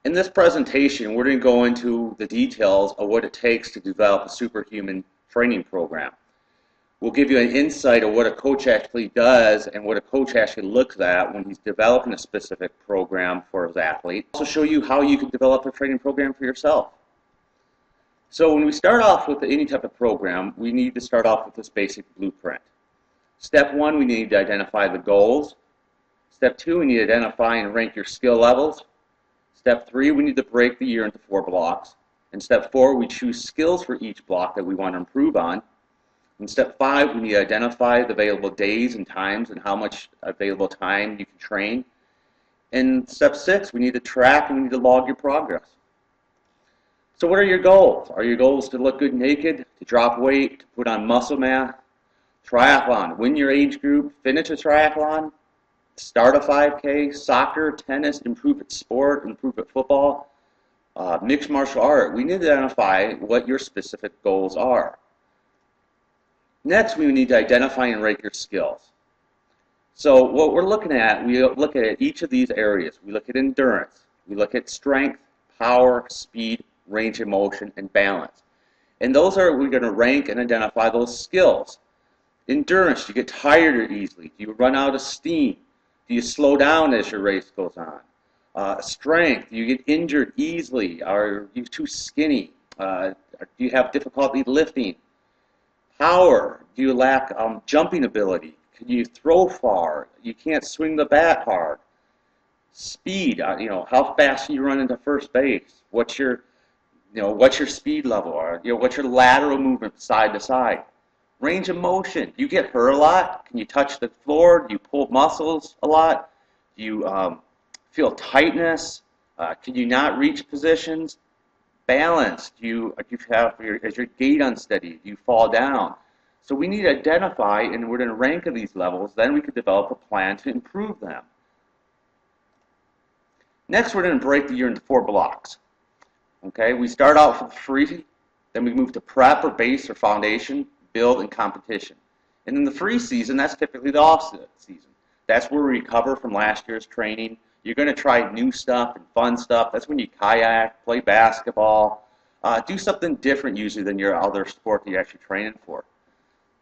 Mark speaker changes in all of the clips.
Speaker 1: In this presentation, we're going to go into the details of what it takes to develop a superhuman training program. We'll give you an insight of what a coach actually does and what a coach actually looks at when he's developing a specific program for his athlete. Also show you how you can develop a training program for yourself. So when we start off with any type of program, we need to start off with this basic blueprint. Step one, we need to identify the goals. Step two, we need to identify and rank your skill levels. Step three, we need to break the year into 4 blocks. And step 4, we choose skills for each block that we want to improve on. In step 5, we need to identify the available days and times and how much available time you can train. In step 6, we need to track and we need to log your progress. So what are your goals? Are your goals to look good naked, to drop weight, to put on muscle mass? Triathlon, win your age group, finish a triathlon, start a 5K, soccer, tennis, improve at sport, improve at football, mixed martial art. We need to identify what your specific goals are. Next, we need to identify and rank your skills. So what we're looking at, we look at each of these areas. We look at endurance, we look at strength, power, speed, range of motion, and balance. And those are, we're going to rank and identify those skills. Endurance, do you get tired easily? Do you run out of steam? Do you slow down as your race goes on? Strength, do you get injured easily? Are you too skinny? Do you have difficulty lifting? Power, do you lack jumping ability? Can you throw far? You can't swing the bat hard. Speed, how fast can you run into first base? What's your speed level? Or, what's your lateral movement side to side? Range of motion, do you get hurt a lot? Can you touch the floor? Do you pull muscles a lot? Do you feel tightness? Can you not reach positions? Balance, is your gait unsteady? Do you fall down? So we need to identify, and we're going to rank these levels, then we can develop a plan to improve them. Next, we're going to break the year into 4 blocks. Okay, we start out with free, then we move to prep or base or foundation, build, and competition. And in the free season, that's typically the off season. That's where we recover from last year's training. You're going to try new stuff and fun stuff. That's when you kayak, play basketball, do something different usually than your other sport that you're actually training for.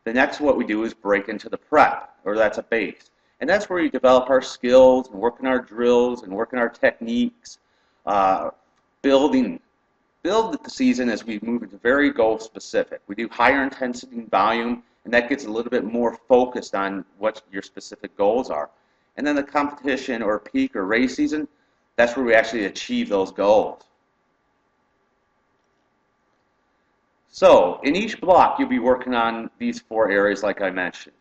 Speaker 1: The next what we do is break into the prep, or that's a base. And that's where we develop our skills and working our drills and working our techniques, build the season as we move into very goal specific. We do higher intensity and volume, and that gets a little bit more focused on what your specific goals are. And then the competition or peak or race season, that's where we actually achieve those goals. So in each block, you'll be working on these 4 areas like I mentioned.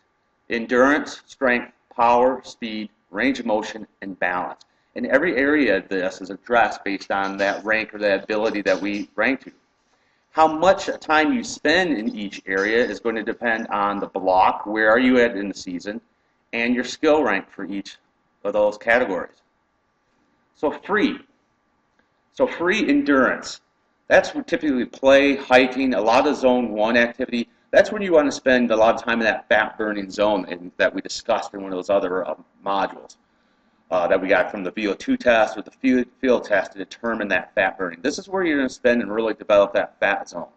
Speaker 1: Endurance, strength, power, speed, range of motion, and balance. And every area of this is addressed based on that rank or that ability that we rank to. How much time you spend in each area is going to depend on the block, where are you at in the season, and your skill rank for each of those categories. So free endurance. That's what typically play, hiking, a lot of zone 1 activity. That's when you want to spend a lot of time in that fat burning zone that we discussed in one of those other modules that we got from the VO2 test or the field test to determine that fat burning. This is where you're going to spend and really develop that fat zone.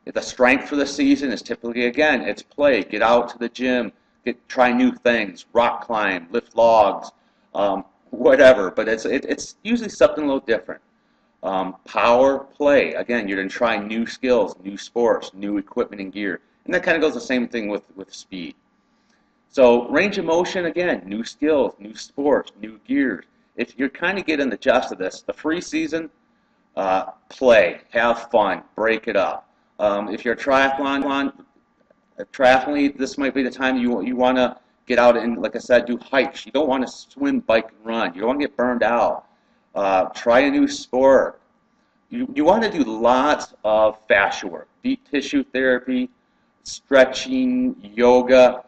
Speaker 1: The strength for the season is typically, again, it's play. Get out to the gym, try new things, rock climb, lift logs, whatever. But it's usually something a little different. Power, play. Again, you're going to try new skills, new sports, new equipment and gear. And that kind of goes the same thing with speed. So range of motion, again, new skills, new sports, new gears. If you're kind of getting the gist of this, the free season, play, have fun, break it up. If you're a triathlete, this might be the time you want to get out and, like I said, do hikes. You don't want to swim, bike, and run. You don't want to get burned out. Try a new sport. You want to do lots of fascia work, deep tissue therapy, stretching, yoga.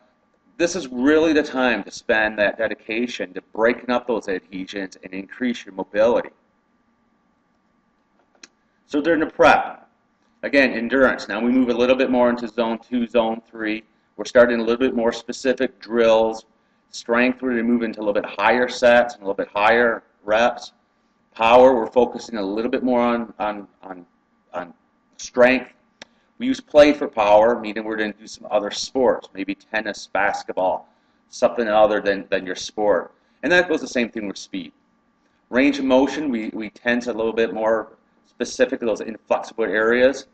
Speaker 1: This is really the time to spend that dedication to breaking up those adhesions and increase your mobility. So during the prep, again, endurance. Now we move a little bit more into zone 2, zone 3. We're starting a little bit more specific drills. Strength, we're going to move into a little bit higher sets and a little bit higher reps. Power, we're focusing a little bit more on strength. We use play for power, meaning we're going to do some other sports, maybe tennis, basketball, something other than your sport. And that goes the same thing with speed. Range of motion, we tend to a little bit more specific to those inflexible areas,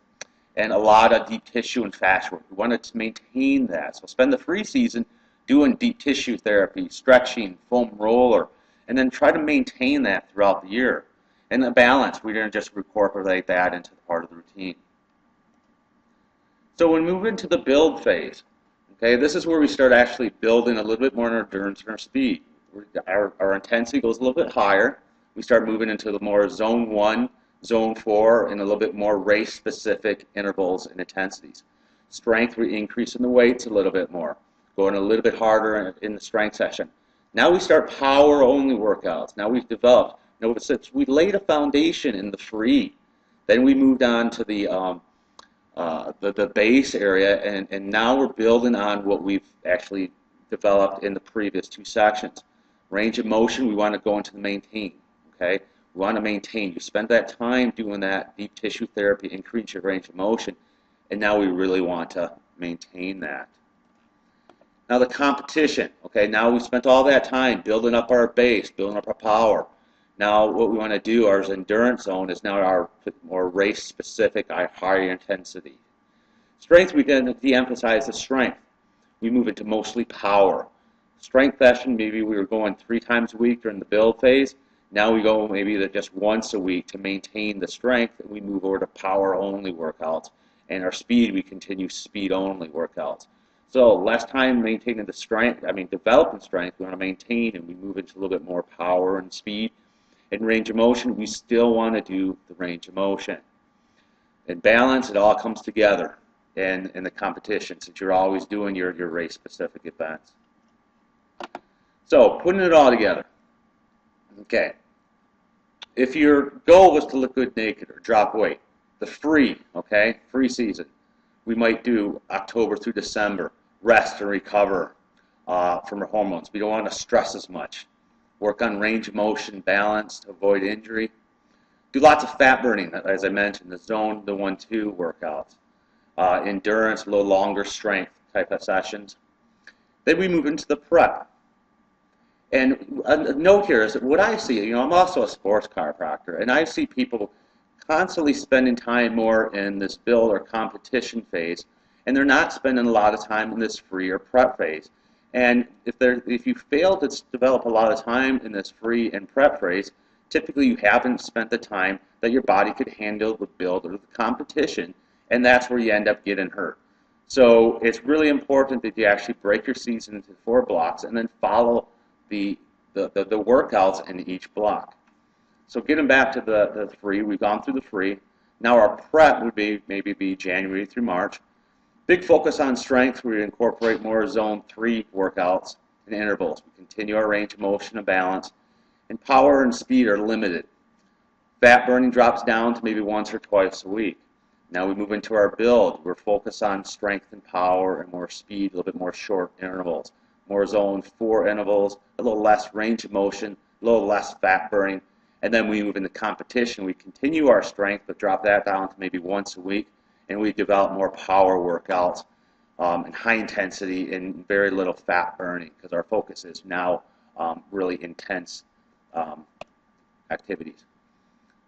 Speaker 1: and a lot of deep tissue and fascia work. We want to maintain that. So spend the free season doing deep tissue therapy, stretching, foam roller, and then try to maintain that throughout the year. And the balance, we're going to just incorporate that into the part of the routine. So when we move into the build phase, okay, this is where we start actually building a little bit more in our endurance and our speed. Our intensity goes a little bit higher. We start moving into the more zone 1, zone 4, and a little bit more race-specific intervals and intensities. Strength, we increase in the weights a little bit more, going a little bit harder in the strength session. Now we start power-only workouts. Now we've developed, since we laid a foundation in the free, then we moved on to the base area, and now we're building on what we've actually developed in the previous 2 sections. Range of motion, we want to go into the maintain, okay? We want to maintain. You spend that time doing that deep tissue therapy, increase your range of motion, and now we really want to maintain that. Now the competition, okay, now we spent all that time building up our base, building up our power. Now what we want to do, our endurance zone, is now our more race-specific, higher intensity. Strength, we can de-emphasize the strength. We move into mostly power. Strength session, maybe we were going 3 times a week during the build phase. Now we go maybe just once a week to maintain the strength, and we move over to power-only workouts. And our speed, we continue speed-only workouts. So less time maintaining the strength, developing strength, we want to maintain, and we move into a little bit more power and speed. In range of motion, we still want to do the range of motion. In balance, it all comes together in the competition, since you're always doing your race-specific events. So, putting it all together. Okay. If your goal was to look good naked or drop weight, the free season, we might do October through December, rest and recover from our hormones. We don't want to stress as much. Work on range of motion, balance to avoid injury. Do lots of fat burning, as I mentioned, the 1-2 workouts. Endurance, a little longer strength type of sessions. Then we move into the prep. And a note here is that what I see, I'm also a sports chiropractor, and I see people constantly spending time more in this build or competition phase, and they're not spending a lot of time in this free or prep phase. And if you fail to develop a lot of time in this free and prep phase, typically you haven't spent the time that your body could handle the build or the competition, and that's where you end up getting hurt. So it's really important that you actually break your season into 4 blocks and then follow the workouts in each block. So getting back to the free, we've gone through the free. Now our prep would maybe be January through March. Big focus on strength. We incorporate more zone 3 workouts and intervals. We continue our range of motion and balance. And power and speed are limited. Fat burning drops down to maybe once or twice a week. Now we move into our build. We're focused on strength and power and more speed, a little bit more short intervals. More zone 4 intervals, a little less range of motion, a little less fat burning. And then we move into competition. We continue our strength, but drop that down to maybe once a week. And we develop more power workouts and high intensity and very little fat burning, because our focus is now really intense activities.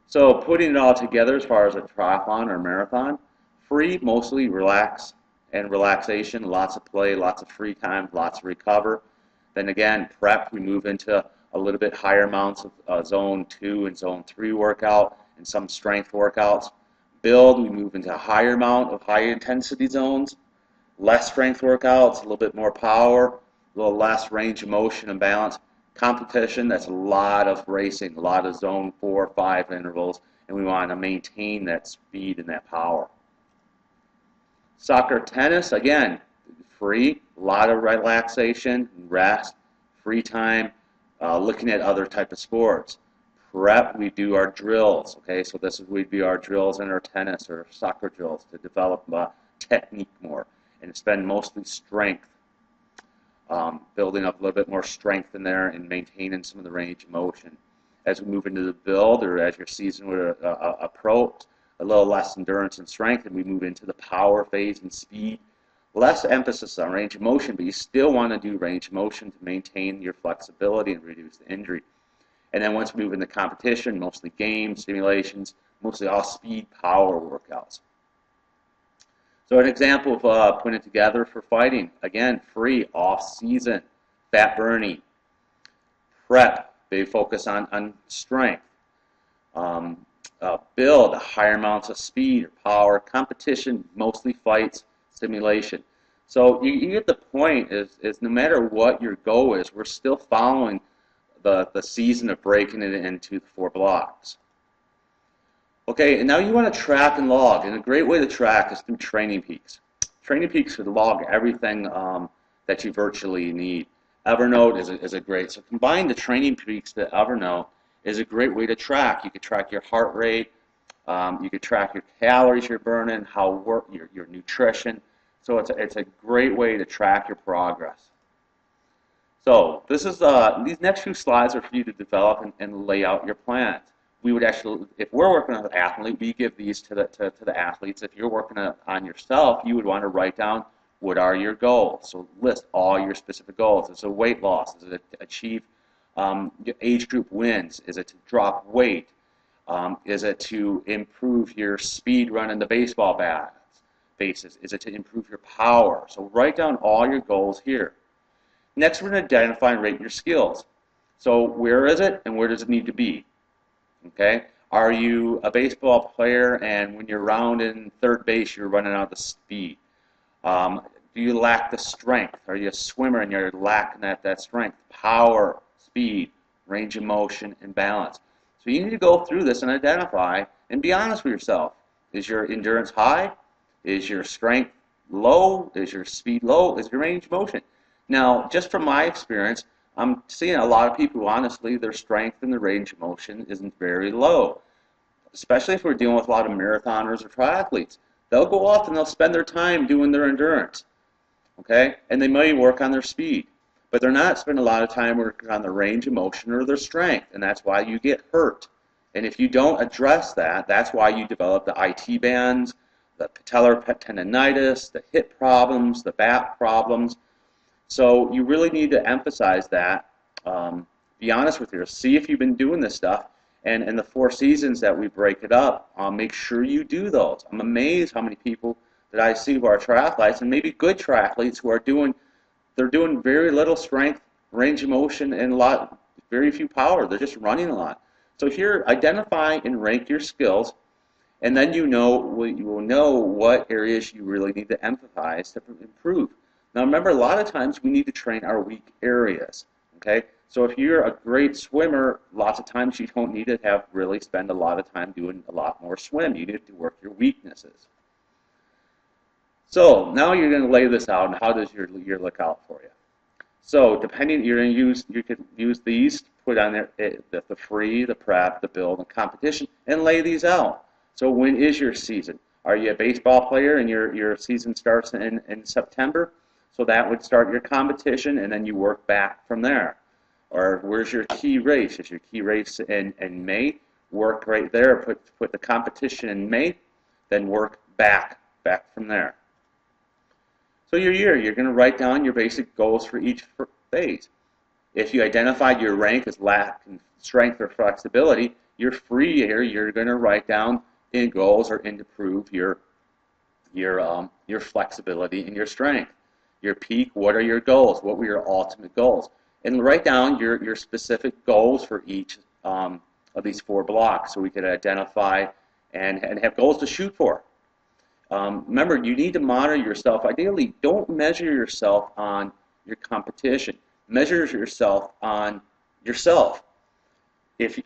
Speaker 1: So putting it all together as far as a triathlon or marathon, free, mostly relax and relaxation, lots of play, lots of free time, lots of recover. Then again, prep, we move into a little bit higher amounts of zone 2 and zone 3 workout and some strength workouts. Build, we move into a higher amount of high intensity zones, less strength workouts, a little bit more power, a little less range of motion and balance. Competition, that's a lot of racing, a lot of zone 4, 5 intervals, and we want to maintain that speed and that power. Soccer, tennis, again, free, a lot of relaxation, rest, free time, looking at other type of sports. Prep, we do our drills, okay, so would be our drills in our tennis or soccer drills to develop technique more and spend mostly strength, building up a little bit more strength in there and maintaining some of the range of motion. as we move into the build or as your season would approach, a little less endurance and strength, and we move into the power phase and speed. Less emphasis on range of motion, but you still want to do range of motion to maintain your flexibility and reduce the injury. And then once we move into competition, mostly games, simulations, mostly all speed power workouts. So an example of putting it together for fighting, again, free, off-season, fat burning, prep, they focus on strength, build higher amounts of speed or power, competition, mostly fights, simulation. So you get the point is no matter what your goal is, we're still following the season of breaking it into the 4 blocks. Okay, and now you want to track and log, and a great way to track is through Training Peaks. Training Peaks would log everything that you virtually need. Evernote is a great, so combine the Training Peaks to Evernote is a great way to track. You could track your heart rate, you could track your calories you're burning, your nutrition. So it's a great way to track your progress. So this is these next few slides are for you to develop and lay out your plans. We would actually, if we're working on an athlete, we give these to the athletes. If you're working on yourself, you would want to write down what are your goals. So list all your specific goals. Is it weight loss? Is it to achieve your age group wins? Is it to drop weight? Is it to improve your speed running the baseball bases? Is it to improve your power? So write down all your goals here. Next, we're going to identify and rate your skills. So where is it and where does it need to be? Okay? Are you a baseball player and when you're rounding third base, you're running out of speed? Do you lack the strength? Are you a swimmer and you're lacking that strength, power, speed, range of motion, and balance? So you need to go through this and identify and be honest with yourself. Is your endurance high? Is your strength low? Is your speed low? Is your range of motion? Now, just from my experience, I'm seeing a lot of people who honestly, their strength and their range of motion isn't very low, especially if we're dealing with a lot of marathoners or triathletes. They'll go off and they'll spend their time doing their endurance, okay? And they might work on their speed, but they're not spending a lot of time working on their range of motion or their strength, and that's why you get hurt. And if you don't address that, that's why you develop the IT bands, the patellar tendonitis, the hip problems, the back problems. So you really need to emphasize that. Be honest with yourself. See if you've been doing this stuff. And in the 4 seasons that we break it up, make sure you do those. I'm amazed how many people that I see who are triathletes, and maybe good triathletes who are doing very little strength, range of motion, and very few power. They're just running a lot. So here, identify and rank your skills, and then you will know what areas you really need to emphasize to improve. Now remember, a lot of times we need to train our weak areas, okay? So if you're a great swimmer, lots of times you don't need to really spend a lot of time doing a lot more swim. You need to work your weaknesses. So now you're going to lay this out, and how does your year look out for you? So depending, you could use these to put on there the free, the prep, the build, and competition, and lay these out. So when is your season? Are you a baseball player and your season starts in September? So that would start your competition, and then you work back from there. Or where's your key race? Is your key race in May? Work right there. Put the competition in May, then work back from there. So your year, you're going to write down your basic goals for each phase. If you identified your rank as lack in strength or flexibility, your free year, you're going to write down in goals or in to prove your flexibility and your strength. Your peak, what are your goals? What were your ultimate goals? And write down your specific goals for each of these 4 blocks so we can identify and have goals to shoot for. Remember, you need to monitor yourself. Ideally, don't measure yourself on your competition. Measure yourself on yourself.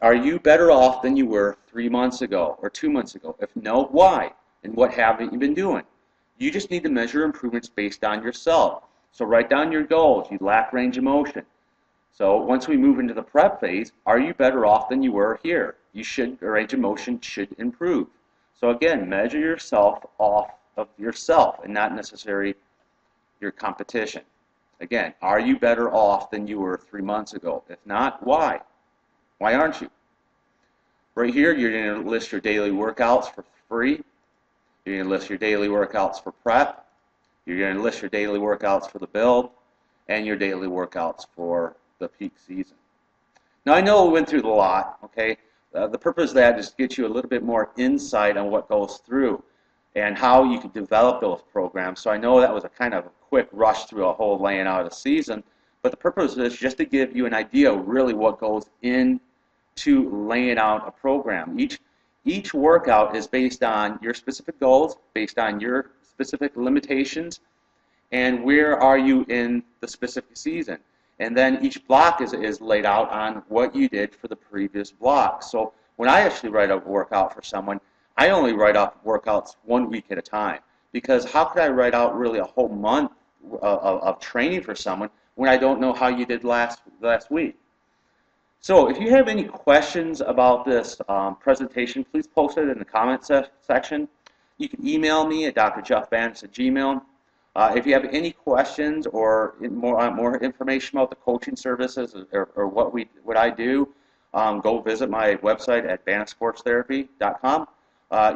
Speaker 1: Are you better off than you were 3 months ago or 2 months ago? If no, why? And what haven't you been doing? You just need to measure improvements based on yourself. So write down your goals. You lack range of motion. So once we move into the prep phase, are you better off than you were here? Your range of motion should improve. So again, measure yourself off of yourself and not necessarily your competition. Again, are you better off than you were 3 months ago? If not, why? Why aren't you? Right here, you're going to list your daily workouts for free. You're going to list your daily workouts for prep. You're going to list your daily workouts for the build and your daily workouts for the peak season. Now, I know we went through a lot, okay? The purpose of that is to get you a little bit more insight on what goes through and how you can develop those programs. So I know that was a kind of a quick rush through a whole laying out of the season, but the purpose is just to give you an idea of really what goes into laying out a program. Each workout is based on your specific goals, based on your specific limitations, and where are you in the specific season. And then each block is laid out on what you did for the previous block. So when I actually write a workout for someone, I only write up workouts 1 week at a time. Because how could I write out really a whole month of training for someone when I don't know how you did last week? So if you have any questions about this presentation, please post it in the comments section. You can email me at drjeffbanas@gmail.com. If you have any questions or more information about the coaching services or what I do, go visit my website at banasportstherapy.com.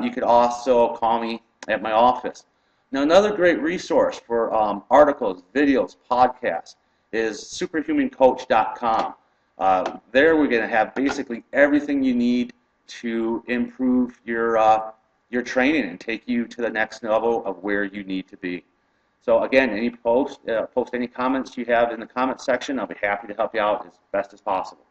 Speaker 1: You could also call me at my office. Now, another great resource for articles, videos, podcasts is superhumancoach.com. There we're going to have basically everything you need to improve your training and take you to the next level of where you need to be. So again, post any comments you have in the comment section. I'll be happy to help you out as best as possible.